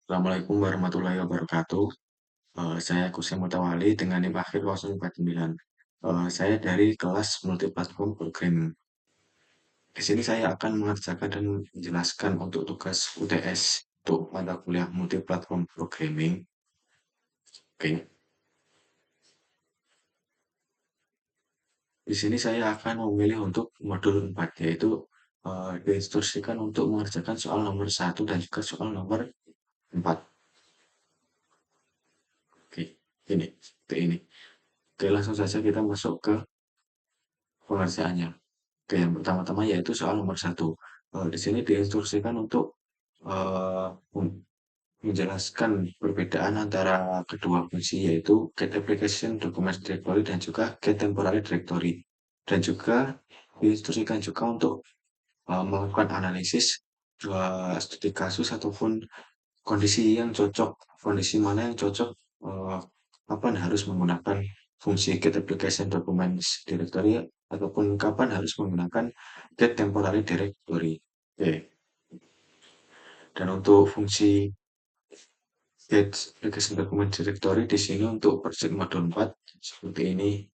Assalamualaikum warahmatullahi wabarakatuh. Saya Kusya Mutawali dengan NIM akhir 049. Saya dari kelas Multiplatform Programming. Di sini saya akan mengerjakan dan menjelaskan untuk tugas UTS untuk mata kuliah Multiplatform Programming. Oke. Di sini saya akan memilih untuk modul 4, yaitu diinstruksikan untuk mengerjakan soal nomor 1 dan juga soal nomor 4. Oke, ini, seperti ini. Oke, langsung saja kita masuk ke pengerjaannya. Oke, yang pertama-tama yaitu soal nomor 1. Di sini diinstruksikan untuk eh, menjelaskan perbedaan antara kedua fungsi yaitu get application document directory dan juga get temporary directory. Dan juga diinstruksikan juga untuk melakukan analisis studi kasus ataupun kondisi yang cocok, kondisi mana yang cocok, kapan harus menggunakan fungsi get application documents directory ataupun kapan harus menggunakan get temporary directory. Oke. Dan untuk fungsi get application document directory di sini untuk project modul 4 seperti ini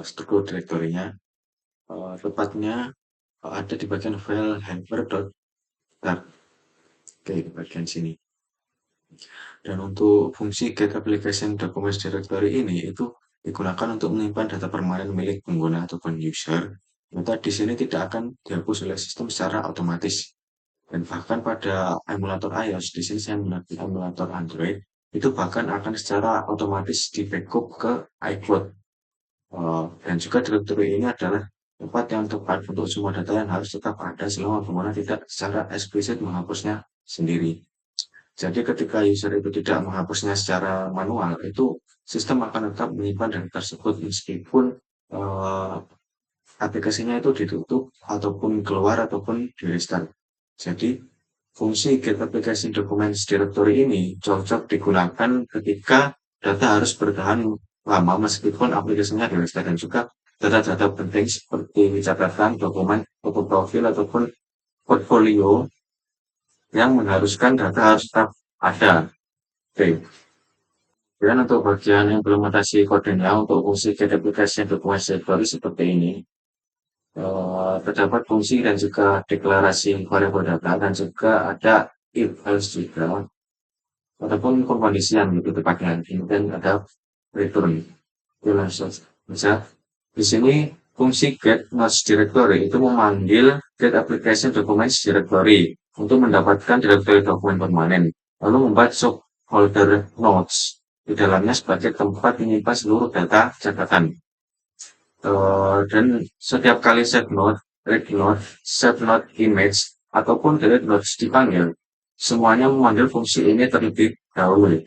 struktur direktorinya. Tepatnya ada di bagian file helper.tar. Oke, di bagian sini. Dan untuk fungsi get application documents directory ini itu digunakan untuk menyimpan data permanen milik pengguna ataupun user. Maka di sini tidak akan dihapus oleh sistem secara otomatis. Dan bahkan pada emulator iOS, di sini saya menggunakan emulator Android, itu bahkan akan secara otomatis di backup ke iCloud. Dan juga directory ini adalah tempat yang tepat untuk semua data yang harus tetap ada selama pengguna tidak secara eksplisit menghapusnya sendiri. Jadi ketika user itu tidak menghapusnya secara manual, itu sistem akan tetap menyimpan data tersebut meskipun eh, aplikasinya itu ditutup ataupun keluar ataupun di restart. Jadi fungsi get application documents directory ini cocok digunakan ketika data harus bertahan lama meskipun aplikasinya di restart dan juga data-data penting seperti catatan, dokumen, foto profil ataupun portfolio yang mengharuskan data harus tetap ada. Oke. Dan untuk bagian implementasi kodenya untuk fungsi get application document directory seperti ini. Terdapat fungsi dan juga deklarasi variabel data dan juga ada if else juga ataupun pengkondisian gitu tepatnya. Kemudian ada return. Itu langsung bisa. Di sini fungsi get notes directory itu memanggil get application documents directory untuk mendapatkan directory dokumen permanen, lalu membuat subfolder notes di dalamnya sebagai tempat menyimpan seluruh data catatan. Dan setiap kali save note, read note, save note image, ataupun delete notes dipanggil, semuanya memanggil fungsi ini terlebih dahulu.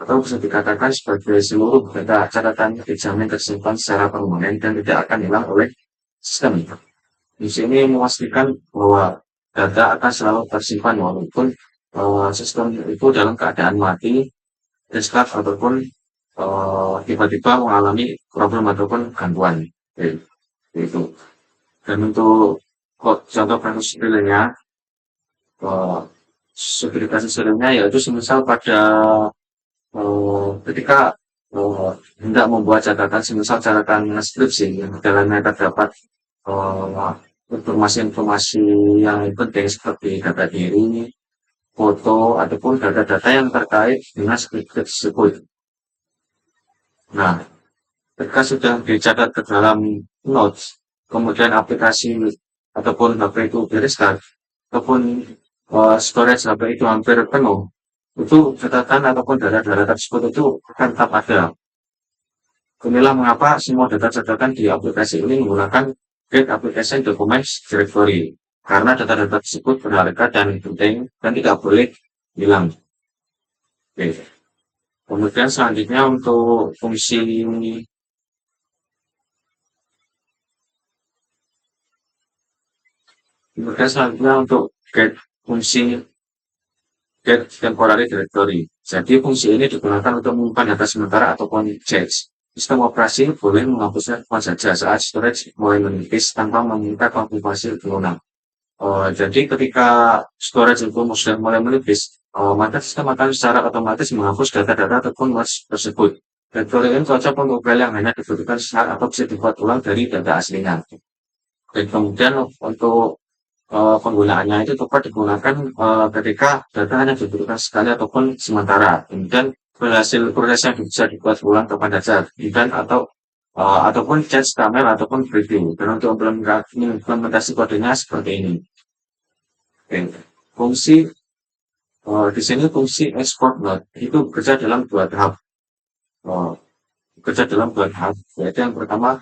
Atau bisa dikatakan sebagai seluruh data catatan dijamin tersimpan secara permanen dan tidak akan hilang oleh sistem. Di sini memastikan bahwa data akan selalu tersimpan walaupun sistem itu dalam keadaan mati, restart ataupun tiba-tiba mengalami problem ataupun gangguan. Itu. Dan untuk contoh kasus realnya, seperti kasus realnya yaitu semisal pada ketika hendak membuat catatan, semisal catatan skripsi yang dalamnya terdapat informasi-informasi yang penting seperti data diri, foto, ataupun data-data yang terkait dengan skripsi tersebut. Nah, ketika sudah dicatat ke dalam notes, kemudian aplikasi ataupun HP itu di-restart, ataupun storage HP itu hampir penuh, itu catatan ataupun data-data tersebut itu akan tetap ada. Inilah mengapa semua data catatan di aplikasi ini menggunakan get application documents directory. Karena data-data tersebut berharga dan penting dan tidak boleh hilang. Oke. Kemudian selanjutnya untuk fungsi kemudian selanjutnya untuk get fungsi get temporary directory. Jadi fungsi ini digunakan untuk menyimpan data sementara ataupun cache. Sistem operasi boleh menghapusnya kapan saja saat storage mulai menipis tanpa meminta konfirmasi ulang. Jadi ketika storage itu sudah mulai menipis, maka sistem akan secara otomatis menghapus data-data ataupun nodes tersebut. Rektory ini cocok untuk file yang hanya dibutuhkan sesaat atau bisa dibuat ulang dari data aslinya. Dan kemudian untuk penggunaannya itu tepat digunakan ketika data hanya dibutuhkan sekali ataupun sementara. Kemudian berhasil proses yang bisa dibuat ulang kapan saja. Dan ataupun chat, kamera ataupun preview. Dan untuk implementasi kodenya seperti ini. Oke. Fungsi di sini fungsi export mode itu bekerja dalam dua tahap. Eh, Bekerja dalam dua tahap. Yaitu yang pertama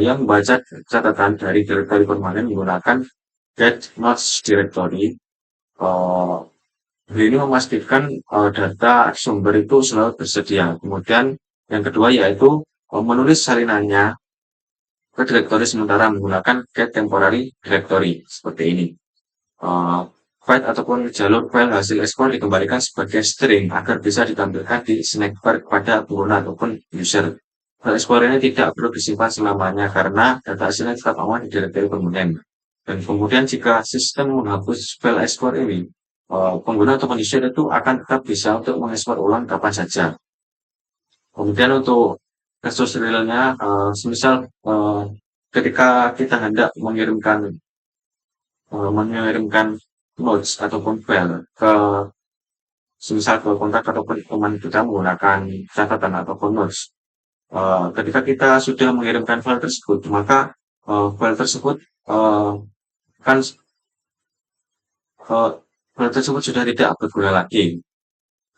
yang membaca catatan dari directory permanen menggunakan get notes directory. Eh, Hal ini memastikan data sumber itu selalu tersedia. Kemudian yang kedua yaitu menulis salinannya ke directory sementara menggunakan get temporary directory seperti ini. Uh, File ataupun jalur file hasil ekspor dikembalikan sebagai string agar bisa ditampilkan di snackbar kepada pengguna ataupun user. File ekspor ini tidak perlu disimpan selamanya karena data hasilnya tetap aman di directory permanen. Dan kemudian jika sistem menghapus file ekspor ini, pengguna atau user itu akan tetap bisa untuk mengekspor ulang kapan saja. Kemudian untuk kasus realnya, semisal ketika kita hendak mengirimkan notes ataupun file ke semisal ke kontak ataupun teman kita menggunakan catatan ataupun notes. Ketika kita sudah mengirimkan file tersebut, maka file tersebut uh, kan uh, file tersebut sudah tidak berguna lagi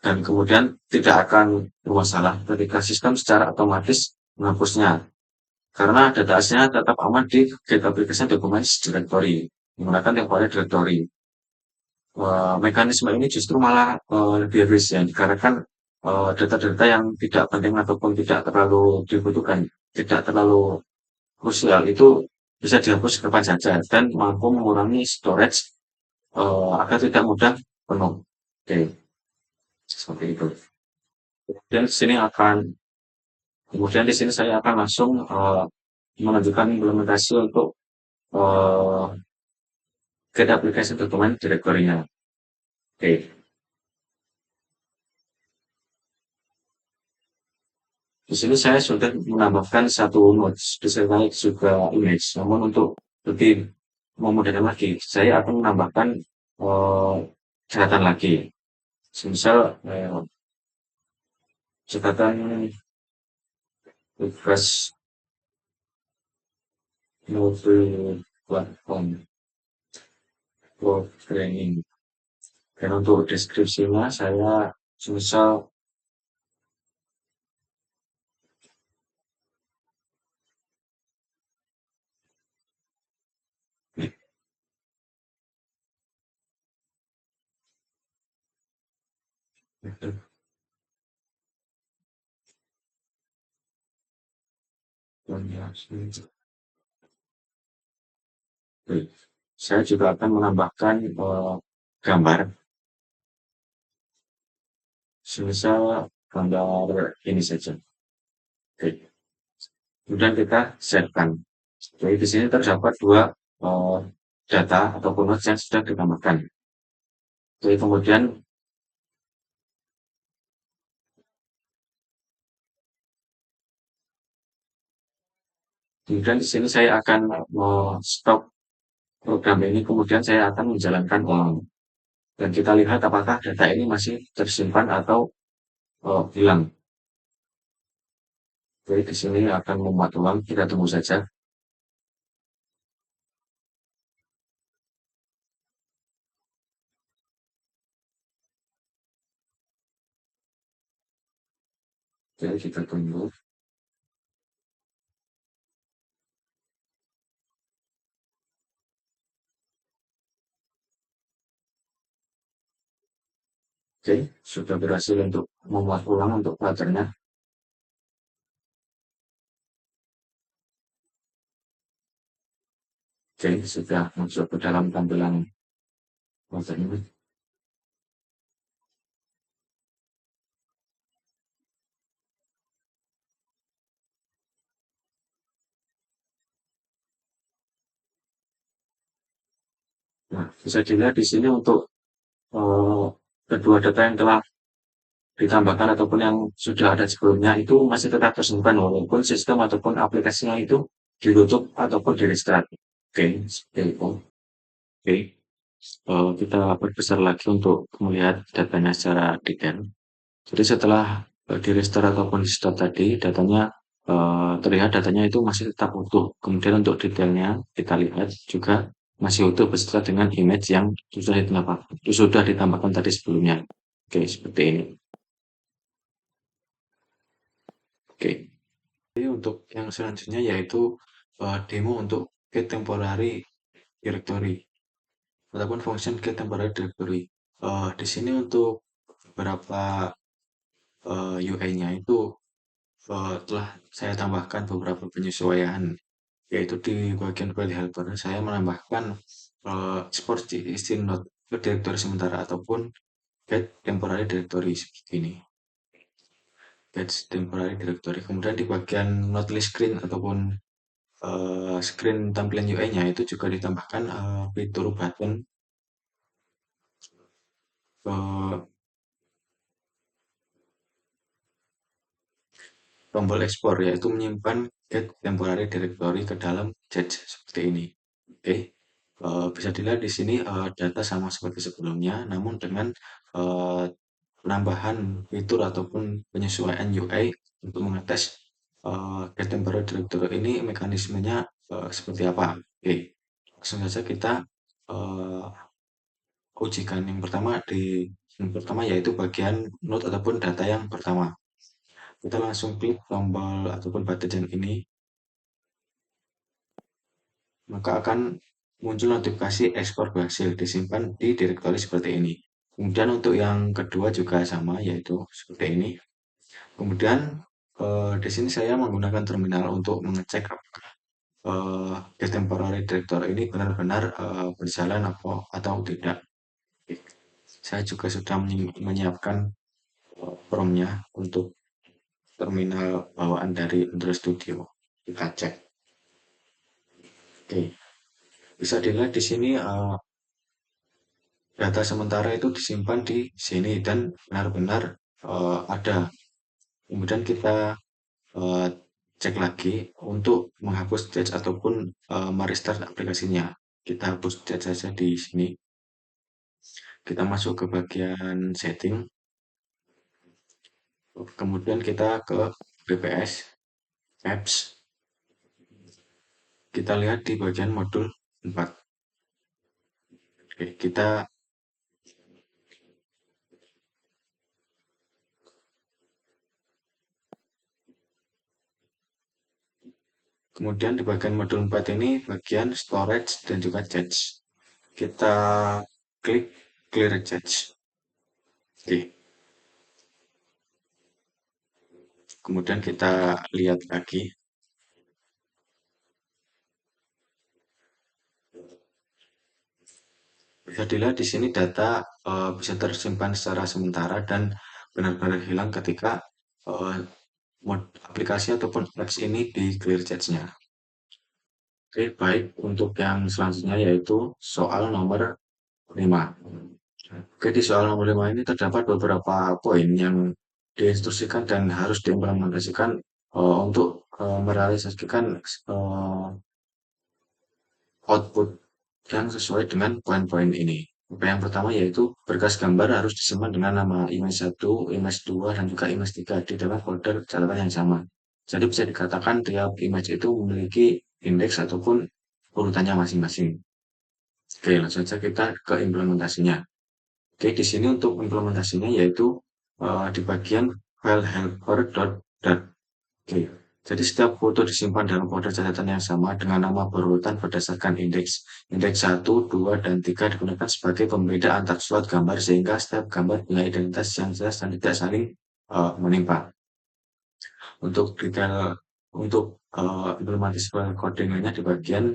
dan kemudian tidak akan bermasalah ketika sistem secara otomatis menghapusnya karena data aslinya tetap aman di Get Application Documents Directory menggunakan temporary directory. Mekanisme ini justru malah lebih efisien dikarenakan data-data yang tidak penting ataupun tidak terlalu dibutuhkan, tidak terlalu krusial itu bisa dihapus kapan saja dan mampu mengurangi storage agar tidak mudah penuh. Oke, seperti itu. Kemudian di sini akan, kemudian di sini saya akan langsung menunjukkan implementasi untuk uh, Get Application Document Directory-nya. Oke. Di sini saya sudah menambahkan satu nodes, disertai juga image. Namun untuk lebih memudahkan lagi, saya akan menambahkan eh, catatan lagi. Misal catatan request mobile platform for training. Dan untuk deskripsinya saya misal saya juga akan menambahkan gambar, semisal gambar ini saja. Oke. Kemudian kita siapkan. Jadi di sini terdapat dua eh, data ataupun nodes yang sudah ditambahkan. Jadi kemudian di sini saya akan stop program ini, kemudian saya akan menjalankan ulang. Dan kita lihat apakah data ini masih tersimpan atau hilang. Jadi di sini akan membuat ulang, kita tunggu saja. Jadi kita tunggu. Oke, sudah berhasil untuk membuat ulang untuk pelajarnya. Oke, sudah masuk ke dalam tampilan pelajar ini. Nah, bisa dilihat di sini untuk eh, kedua data yang telah ditambahkan ataupun yang sudah ada sebelumnya itu masih tetap tersimpan walaupun sistem ataupun aplikasinya itu ditutup ataupun di restart. Oke, seperti itu. Oke, kita perbesar lagi untuk melihat datanya secara detail. Jadi setelah di restart ataupun di stop tadi, datanya terlihat datanya itu masih tetap utuh. Kemudian untuk detailnya kita lihat juga masih utuh beserta dengan image yang sudah ditambahkan tadi sebelumnya. Oke, seperti ini. Oke, jadi untuk yang selanjutnya yaitu demo untuk get temporary directory ataupun function get temporary directory. Di sini untuk beberapa UI-nya itu telah saya tambahkan beberapa penyesuaian, yaitu di bagian file helper saya menambahkan export istri node ke directory sementara ataupun get temporary directory seperti ini. Get temporary directory. Kemudian di bagian not list screen ataupun screen tampilan UI-nya itu juga ditambahkan fitur button tombol ekspor, yaitu menyimpan get temporary directory ke dalam cache seperti ini. Oke, bisa dilihat di sini data sama seperti sebelumnya, namun dengan penambahan fitur ataupun penyesuaian UI untuk mengetes get temporary directory ini mekanismenya seperti apa. Oke, langsung saja kita uh, ujikan yang pertama yaitu bagian node ataupun data yang pertama. Kita langsung klik tombol ataupun button ini, maka akan muncul notifikasi ekspor berhasil disimpan di direktori seperti ini. Kemudian untuk yang kedua juga sama, yaitu seperti ini. Kemudian di sini saya menggunakan terminal untuk mengecek apakah the temporary directory ini benar-benar berjalan atau tidak. Saya juga sudah menyiapkan promnya untuk terminal bawaan dari Android Studio. Kita cek. Oke, bisa dilihat di sini data sementara itu disimpan di sini dan benar-benar ada. Kemudian kita eh, cek lagi untuk menghapus cache ataupun merestart aplikasinya. Kita hapus cache saja di sini. Kita masuk ke bagian setting, kemudian kita ke BPS, apps. Kita lihat di bagian modul 4. Oke, kita kemudian di bagian modul 4 ini bagian storage dan juga cache. Kita klik clear cache. Oke. Kemudian kita lihat lagi. Bisa dilihat di sini data bisa tersimpan secara sementara dan benar-benar hilang ketika uh, aplikasi ataupun apps ini di clear cache-nya. Oke, baik. Untuk yang selanjutnya yaitu soal nomor 5. Oke, di soal nomor 5 ini terdapat beberapa poin yang diinstruksikan dan harus diimplementasikan untuk merealisasikan uh, output yang sesuai dengan poin-poin ini. Yang pertama yaitu berkas gambar harus disimpan dengan nama image 1, image 2, dan juga image 3 di dalam folder catatan yang sama. Jadi bisa dikatakan tiap image itu memiliki indeks ataupun urutannya masing-masing. Oke, langsung saja kita ke implementasinya. Oke, di sini untuk implementasinya yaitu di bagian file helper.dat. Oke, jadi setiap foto disimpan dalam folder catatan yang sama dengan nama berurutan berdasarkan indeks. Indeks 1, 2, dan 3 digunakan sebagai pembeda antar slot gambar sehingga setiap gambar punya identitas yang jelas dan tidak saling menimpa. Untuk detail untuk implementasi file codingannya di bagian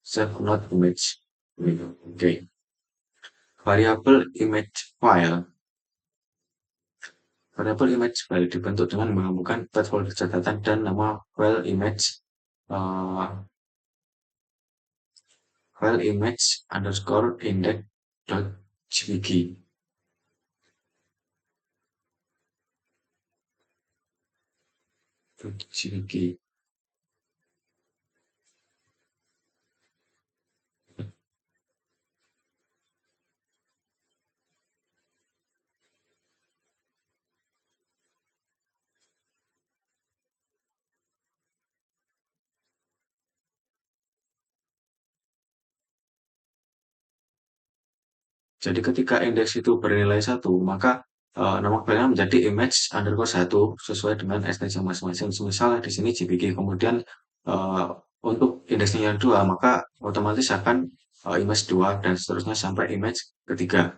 save not image. Oke. Variabel image file. Variabel image file dibentuk dengan menggabungkan path folder catatan dan nama file image file image underscore index dot JPG. JPG. Jadi ketika indeks itu bernilai satu, maka nama filenya menjadi image underscore satu sesuai dengan extension masing-masing. Misalnya di sini JPG, kemudian eh, untuk indeksnya yang dua, maka otomatis akan image dua dan seterusnya sampai image ketiga.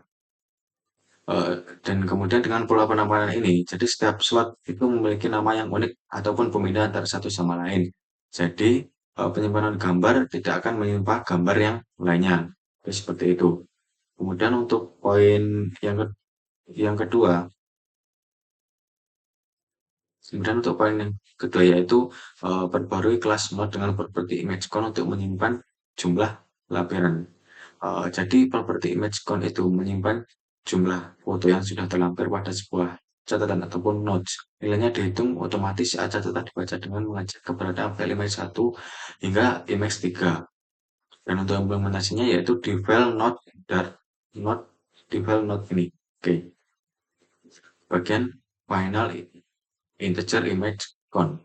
Eh, dan kemudian dengan pola penampakan ini, jadi setiap slot itu memiliki nama yang unik ataupun pemindah antara satu sama lain. Jadi penyimpanan gambar tidak akan menyimpan gambar yang lainnya. Jadi, seperti itu. Kemudian untuk poin yang yang kedua, kemudian untuk poin yang kedua yaitu perbarui kelas Node dengan properti image count untuk menyimpan jumlah lampiran. Jadi properti image count itu menyimpan jumlah foto yang sudah terlampir pada sebuah catatan ataupun notes. Nilainya dihitung otomatis saat catatan dibaca dengan mengecek keberadaan file image 1 hingga image 3. Dan untuk implementasinya yaitu di file not dar not di file not ini. Oke, bagian final integer image count.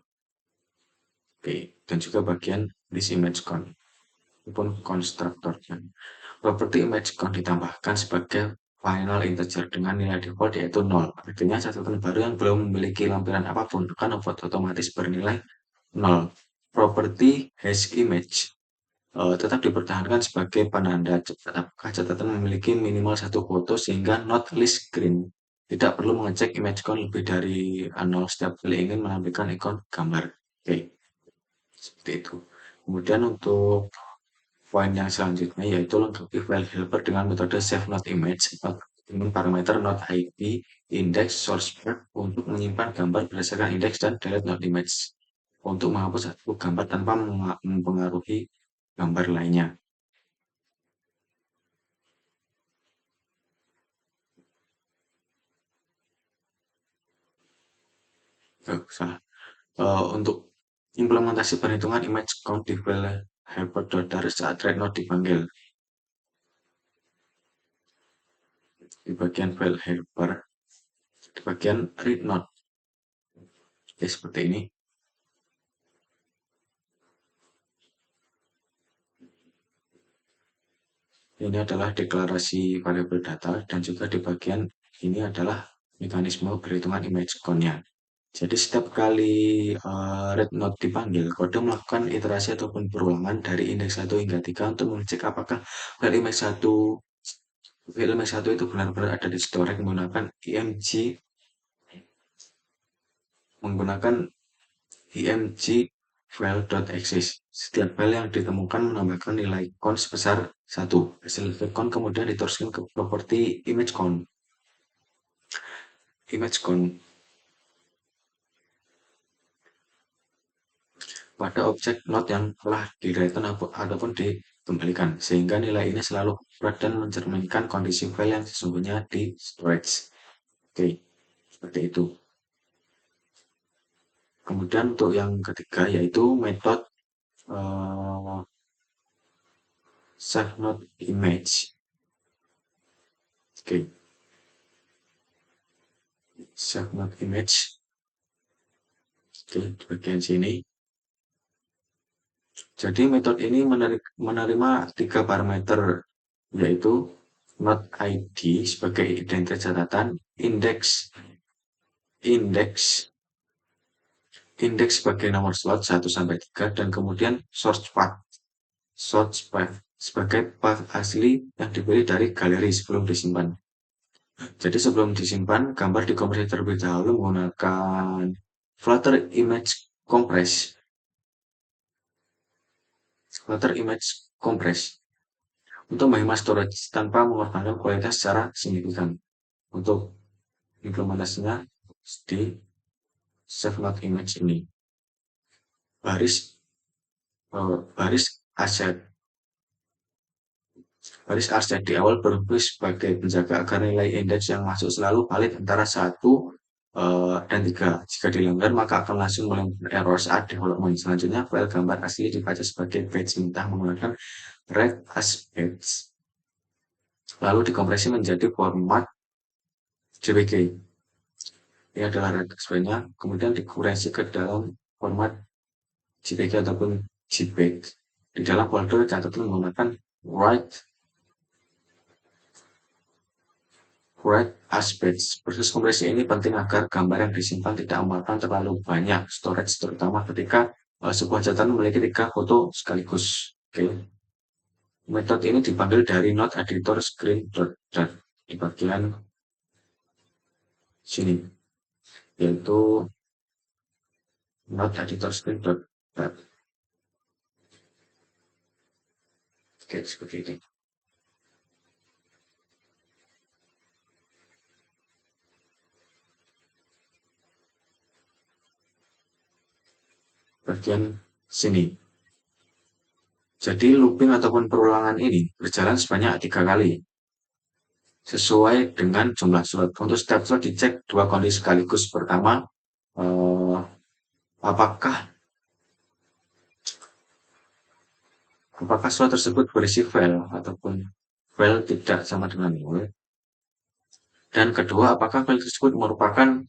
Oke, dan juga bagian this image count maupun konstruktornya. Properti image count ditambahkan sebagai final integer dengan nilai default yaitu 0. Artinya catatan baru yang belum memiliki lampiran apapun akan otomatis bernilai 0. Properti hash image tetap dipertahankan sebagai penanda apakah catatan memiliki minimal satu foto sehingga not list screen. Tidak perlu mengecek image count lebih dari 0 setiap kali ingin menampilkan ikon gambar. Oke, seperti itu. Kemudian untuk poin yang selanjutnya yaitu lengkapi file helper dengan metode save not image dengan parameter not id, index, source path untuk menyimpan gambar berdasarkan indeks dan delete not image untuk menghapus satu gambar tanpa mempengaruhi gambar lainnya. Salah. Untuk implementasi perhitungan image count di file helper.dar saat read not dipanggil di bagian file helper di bagian read not ya, seperti ini. Ini adalah deklarasi variabel data dan juga di bagian ini adalah mekanisme perhitungan image count-nya. Jadi setiap kali read not dipanggil, kode melakukan iterasi ataupun perulangan dari indeks 1 hingga 3 untuk mengecek apakah file image 1 itu benar-benar ada di storage menggunakan img file.exist. Setiap file yang ditemukan menambahkan nilai count sebesar 1. Hasil count kemudian diteruskan ke properti image count. Image count pada objek node yang telah di-return ataupun dikembalikan, sehingga nilai ini selalu akurat dan mencerminkan kondisi file yang sesungguhnya di storage. Oke, seperti itu. Kemudian untuk yang ketiga yaitu metode save not image. Oke, save not image. Oke, di bagian sini. Jadi metode ini menerima 3 parameter, yaitu not id sebagai identitas catatan, indeks sebagai nomor slot 1 sampai 3 dan kemudian source path sebagai path asli yang dipilih dari galeri sebelum disimpan. Jadi sebelum disimpan, gambar dikompresi terlebih dahulu menggunakan Flutter Image Compress. Flutter Image Compress untuk menghemat storage tanpa mengorbankan kualitas secara signifikan. Untuk implementasinya di save not image ini. Baris aset Baris arset di awal berfungsi sebagai penjaga agar nilai indeks yang masuk selalu valid antara 1 dan 3. Jika dilanggar, maka akan langsung menimbulkan error saat development. Selanjutnya, file gambar asli dibaca sebagai batch mentah menggunakan read as batch, lalu dikompresi menjadi format JPG. Ini adalah read as batch-nya, kemudian dikompresi ke dalam format JPG ataupun JPEG. Di dalam folder catatan menggunakan write as batch. Proses kompresi ini penting agar gambar yang disimpan tidak memakan terlalu banyak storage, terutama ketika sebuah catatan memiliki 3 foto sekaligus. Oke. Metode ini dipanggil dari node editor screen dot di bagian sini, yaitu node editor screen dot. Oke, seperti ini. Bagian sini. Jadi looping ataupun perulangan ini berjalan sebanyak 3 kali sesuai dengan jumlah slot. Untuk setiap slot dicek 2 kondisi sekaligus. Pertama, eh, apakah slot tersebut berisi file ataupun file tidak sama dengan null. Dan kedua, apakah file tersebut merupakan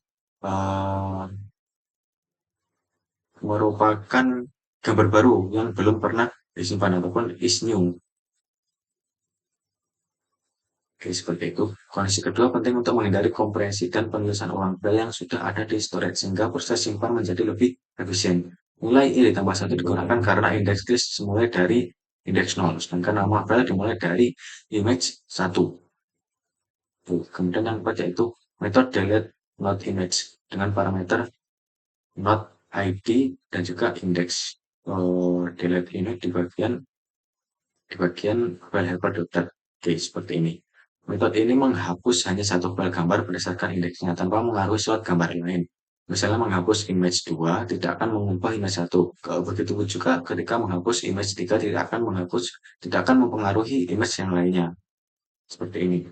gambar baru yang belum pernah disimpan ataupun is new. Oke, seperti itu. Kondisi kedua penting untuk menghindari kompresi dan penulisan ulang file yang sudah ada di storage sehingga proses simpan menjadi lebih efisien. Nilai I ditambah 1 digunakan karena indeks list dimulai dari indeks 0, sedangkan nama file dimulai dari image 1. Kemudian yang keempat yaitu metode delete not image dengan parameter not id dan juga indeks. Delete ini di bagian file helper.dat. Oke, seperti ini. Metode ini menghapus hanya 1 file gambar berdasarkan indeksnya tanpa mengaruhi slot gambar lain. Misalnya menghapus image 2 tidak akan mengubah image 1. Begitu juga ketika menghapus image 3 tidak akan mempengaruhi image yang lainnya. Seperti ini.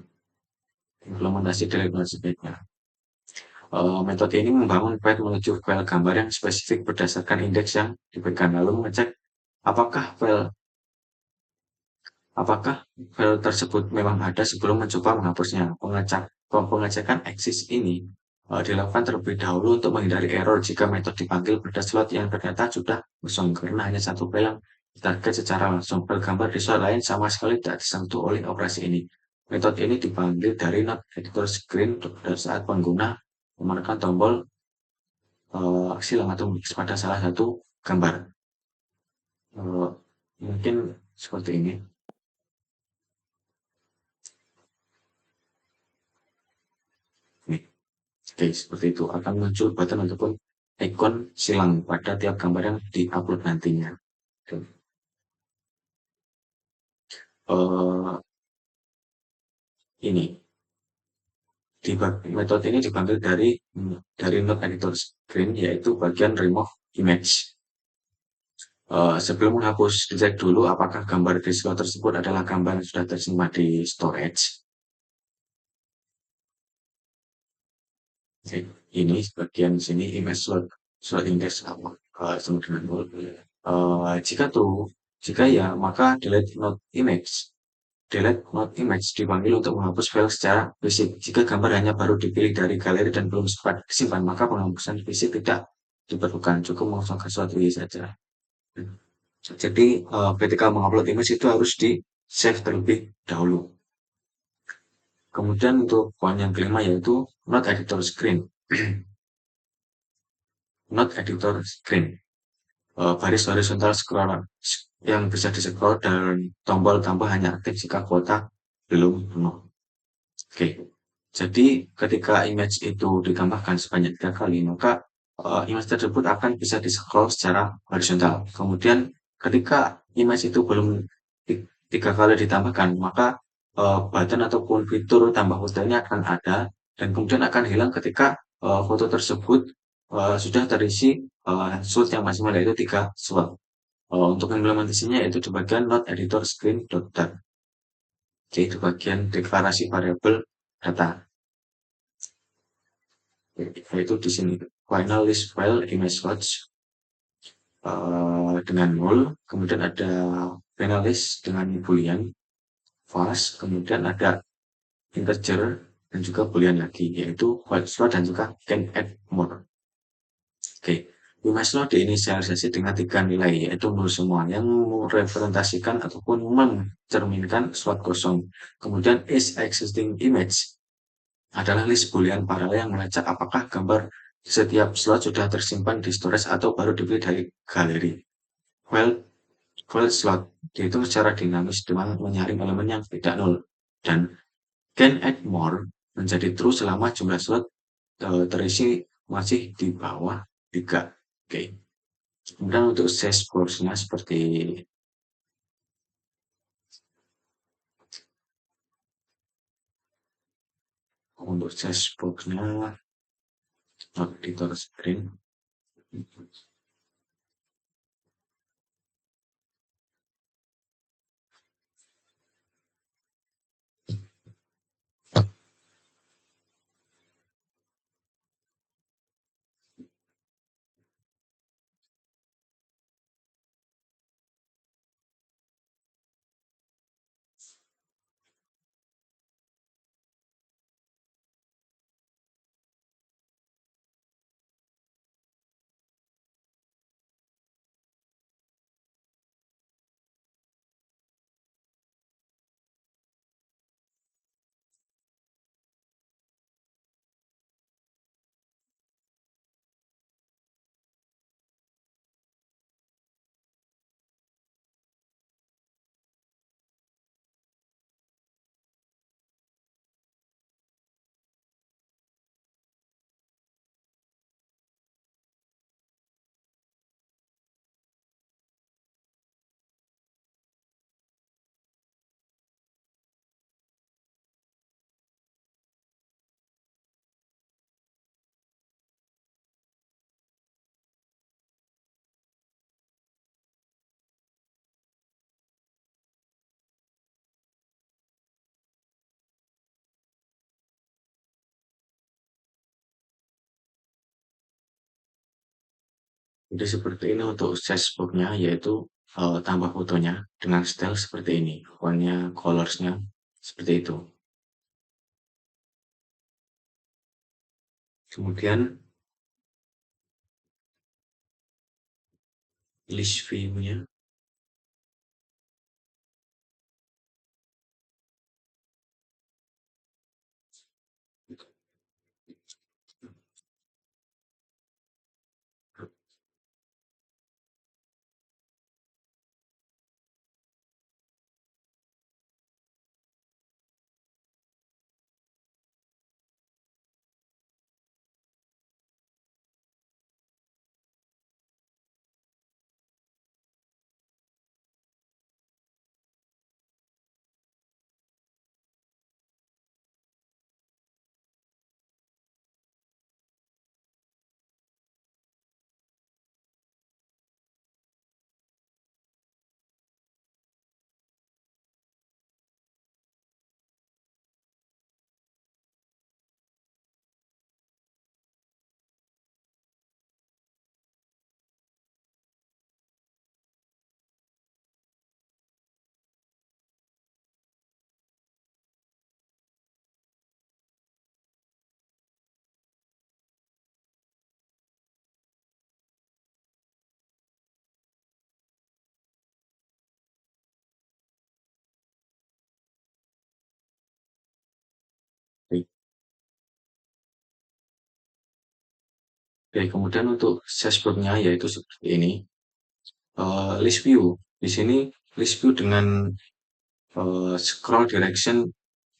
Implementasi delete not sebaiknya. Metode ini membangun path menuju file gambar yang spesifik berdasarkan indeks yang diberikan, lalu mengecek apakah file tersebut memang ada sebelum mencoba menghapusnya. Pengecekan eksis ini dilakukan terlebih dahulu untuk menghindari error jika metode dipanggil pada slot yang ternyata sudah kosong karena hanya 1 file yang ditarget secara langsung. File gambar di slot lain sama sekali tidak disentuh oleh operasi ini. Metode ini dipanggil dari node editor screen saat pengguna menekan tombol silang atau mix pada salah satu gambar. Mungkin seperti ini. Oke, seperti itu. Akan muncul button ataupun ikon silang pada tiap gambar yang di-upload nantinya. Ini metode ini dipanggil dari node editor screen, yaitu bagian remove image. Sebelum menghapus, dicek dulu apakah gambar di slot tersebut adalah gambar yang sudah tersimpan di storage. Oke, ini bagian sini image slot index sama dengan nol. Jika ya, maka delete not image. Delete not image dipanggil untuk menghapus file secara fisik. Jika gambar hanya baru dipilih dari galeri dan belum sempat disimpan, maka penghapusan fisik tidak diperlukan. Cukup mengosongkan slot ini saja. Jadi ketika mengupload image itu harus di save terlebih dahulu. Kemudian untuk poin yang kelima yaitu not editor screen. Not editor screen. Baris horizontal scroll yang bisa di-scroll dan tombol tambah hanya aktif jika kuota belum penuh. Oke, jadi ketika image itu ditambahkan sebanyak 3 kali, maka image tersebut akan bisa di-scroll secara horizontal. Kemudian ketika image itu belum 3 kali ditambahkan, maka button ataupun fitur tambah foto ini akan ada dan kemudian akan hilang ketika foto tersebut sudah terisi slot yang maksimal yaitu 3 slot. Untuk implementasinya yaitu di bagian not editor screen.dat. yaitu bagian deklarasi variabel data, yaitu di sini final list file image slots dengan null, kemudian ada final list dengan boolean, fast, kemudian ada integer dan juga boolean lagi, yaitu white slot dan juga can add more. Oke, image slot diinisialisasi dengan 3 nilai, yaitu nol semua, yang merepresentasikan ataupun mencerminkan slot kosong. Kemudian is existing image adalah list boolean paralel yang melacak apakah gambar setiap slot sudah tersimpan di storage atau baru dipilih dari galeri. While slot dihitung secara dinamis dengan menyaring elemen yang tidak nol, dan can add more menjadi true selama jumlah slot terisi masih di bawah 3. Oke. Kemudian untuk dashboard-nya seperti untuk dashboard-nya editor screen. Jadi seperti ini untuk dashboard-nya, yaitu tambah fotonya dengan style seperti ini, warnanya, colors-nya seperti itu. Kemudian list view-nya, oke, kemudian untuk dashboard-nya yaitu seperti ini, list view. Di sini list view dengan scroll direction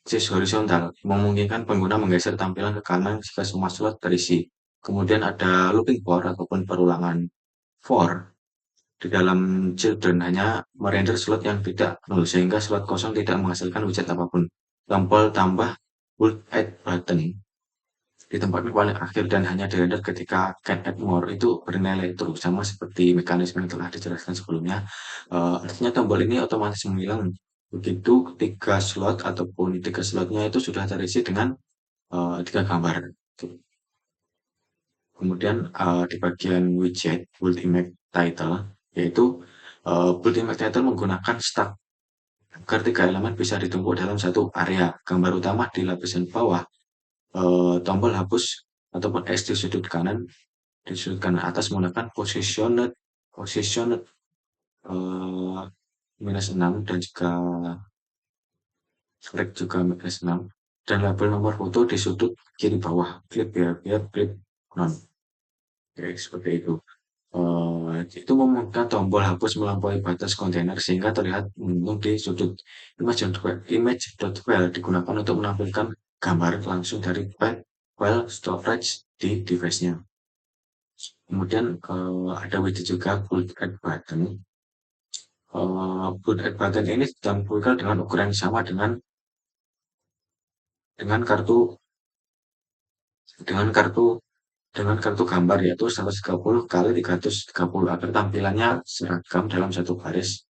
axis horizontal memungkinkan pengguna menggeser tampilan ke kanan jika semua slot terisi. Kemudian ada looping for ataupun perulangan for di dalam children hanya merender slot yang tidak nol sehingga slot kosong tidak menghasilkan widget apapun. Tombol tambah bold add button di tempat paling akhir dan hanya dirender ketika can add more itu bernilai true, sama seperti mekanisme yang telah dijelaskan sebelumnya. Artinya tombol ini otomatis menghilang Begitu 3 slot ataupun 3 slotnya itu sudah terisi dengan 3 gambar. Kemudian di bagian widget Ultimate Title, yaitu Ultimate Title menggunakan stack agar 3 elemen bisa ditumpuk dalam satu area. Gambar utama di lapisan bawah, tombol hapus ataupun X di sudut kanan atas menggunakan positioned eh, -6 dan juga select juga -6 dan label nomor foto di sudut kiri bawah. Klik biar klik non. Oke, seperti itu. Itu memungkinkan tombol hapus melampaui batas kontainer sehingga terlihat menguntung di sudut. Image.file digunakan untuk menampilkan gambar langsung dari file storage di device-nya. Kemudian ada widget juga Bold Add Button. Bold Add Button ini ditampilkan dengan ukuran yang sama dengan kartu dengan kartu dengan kartu gambar yaitu 130 kali 330 agar tampilannya seragam dalam satu baris.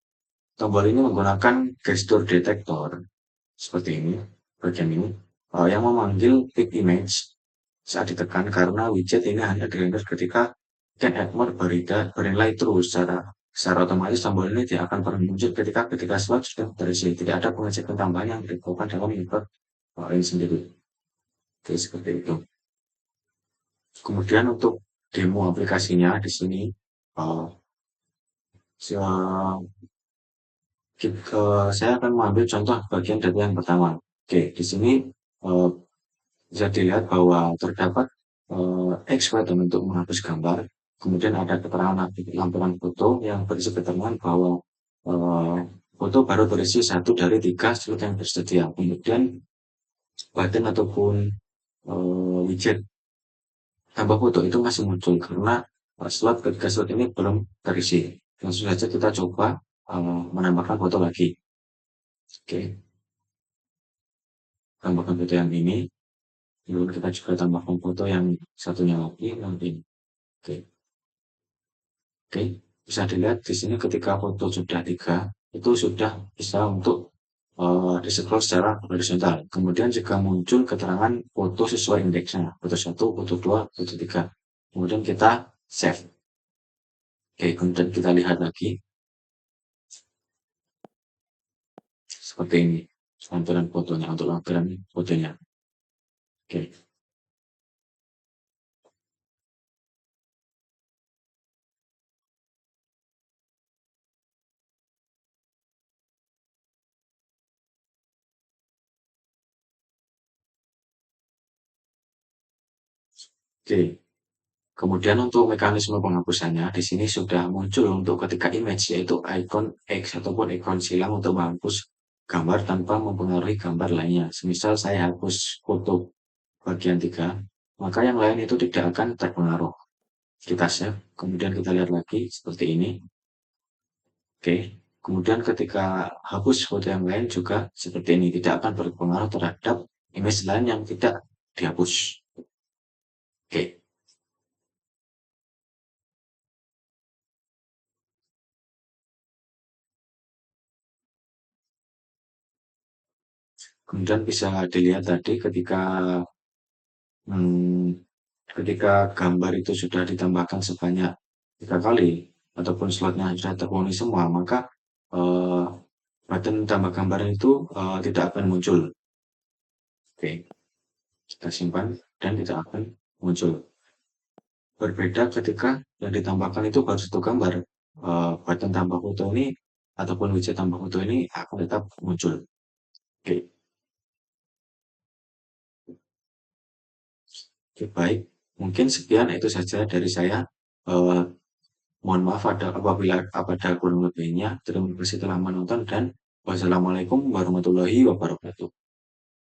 Tombol ini menggunakan gestur detektor seperti ini, bagian ini, yang memanggil pick image saat ditekan karena widget ini hanya dirender ketika can add more bernilai true secara otomatis tombol ini tidak akan pernah muncul ketika slot sudah terisi. Tidak ada pengecekan tambahan yang dilakukan dalam input ini sendiri. Oke, seperti itu. Kemudian untuk demo aplikasinya di sini, uh, saya akan mengambil contoh bagian data yang pertama. Oke, di sini uh, bisa dilihat bahwa terdapat X button untuk menghapus gambar. Kemudian ada keterangan lampiran foto yang berisi keterangan bahwa uh, foto baru berisi 1 dari 3 slot yang tersedia. Kemudian button ataupun widget tambah foto itu masih muncul karena slot ketiga slot ini belum terisi. Langsung saja kita coba menambahkan foto lagi. Oke, tambahkan foto yang ini. Lalu kita juga tambahkan foto yang satunya lagi nanti. Oke, oke. Bisa dilihat di sini ketika foto sudah 3 itu sudah bisa untuk di-scroll secara horizontal. Kemudian jika muncul keterangan foto sesuai indeksnya, foto 1, foto 2, foto 3. Kemudian kita save. Oke, kemudian kita lihat lagi seperti ini tampilan fotonya untuk tampilan fotonya. Oke, oke. Kemudian untuk mekanisme penghapusannya di sini sudah muncul untuk ketika image yaitu icon X ataupun ikon silang untuk menghapus gambar tanpa mempengaruhi gambar lainnya. Semisal saya hapus foto bagian 3, maka yang lain itu tidak akan terpengaruh. Kita save, kemudian kita lihat lagi seperti ini. Oke, kemudian ketika hapus foto yang lain juga seperti ini, tidak akan berpengaruh terhadap image lain yang tidak dihapus. Oke, kemudian bisa dilihat tadi hmm, ketika gambar itu sudah ditambahkan sebanyak 3 kali ataupun slotnya sudah terpenuhi semua, maka eh, button tambah gambar itu tidak akan muncul. Oke, kita simpan dan tidak akan muncul. Berbeda ketika yang ditambahkan itu baru satu gambar, button tambah foto ini ataupun widget tambah foto ini akan tetap muncul. Oke, oke, baik. Mungkin sekian itu saja dari saya. Eh, Mohon maaf apabila ada kurang lebihnya. Terima kasih telah menonton dan wassalamualaikum warahmatullahi wabarakatuh.